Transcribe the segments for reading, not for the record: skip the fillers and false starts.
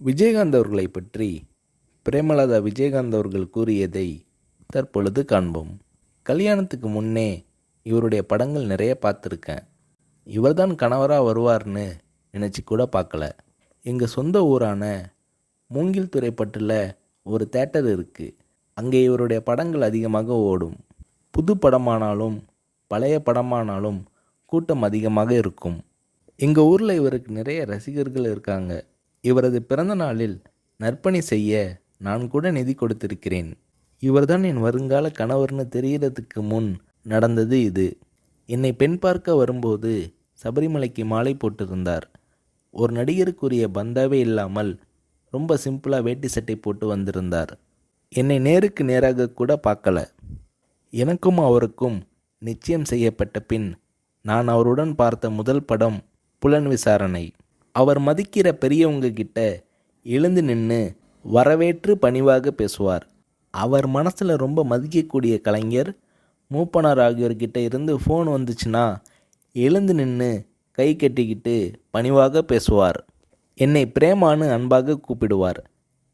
விஜயகாந்த் அவர்களை பற்றி பிரேமலதா விஜயகாந்த் அவர்கள் கூறியதை தற்பொழுது காண்போம். கல்யாணத்துக்கு முன்னே இவருடைய படங்கள் நிறைய பார்த்துருக்கேன். இவர்தான் கணவராக வருவார்னு நினச்சி கூட பார்க்கல. எங்கள் சொந்த ஊரான மூங்கில் துறைப்பட்டில் ஒரு தேட்டர் இருக்குது. அங்கே இவருடைய படங்கள் அதிகமாக ஓடும். புது படமானாலும் பழைய படமானாலும் கூட்டம் அதிகமாக இருக்கும். எங்கள் ஊரில் இவருக்கு நிறைய ரசிகர்கள் இருக்காங்க. இவரது பிறந்த நாளில் நற்பணி செய்ய நான் கூட நிதி கொடுத்திருக்கிறேன். இவர்தான் என் வருங்கால கணவர்னு தெரிகிறதுக்கு முன் நடந்தது இது. என்னை பெண் பார்க்க வரும்போது சபரிமலைக்கு மாலை போட்டிருந்தார். ஒரு நடிகருக்குரிய பந்தாவே இல்லாமல் ரொம்ப சிம்பிளாக வேட்டி சட்டை போட்டு வந்திருந்தார். என்னை நேருக்கு நேராக கூட பார்க்கல. எனக்கும் அவருக்கும் நிச்சயம் செய்யப்பட்ட பின் நான் அவருடன் பார்த்த முதல் படம் புலன் விசாரணை. அவர் மதிக்கிற பெரியவங்க கிட்ட எழுந்து நின்று வரவேற்று பணிவாக பேசுவார். அவர் மனசில் ரொம்ப மதிக்கக்கூடிய கலைஞர் மூப்பனார் ஆகியோர்கிட்ட இருந்து ஃபோன் வந்துச்சுன்னா எழுந்து நின்று கை கட்டிக்கிட்டு பணிவாக பேசுவார். என்னை பிரேமான்னு அன்பாக கூப்பிடுவார்.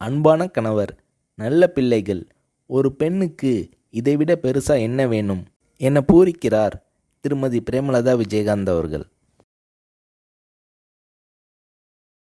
அன்பான கணவர், நல்ல பிள்ளைகள், ஒரு பெண்ணுக்கு இதைவிட பெருசாக என்ன வேணும் என பூரிக்கிறார் திருமதி பிரேமலதா விஜயகாந்த் அவர்கள்.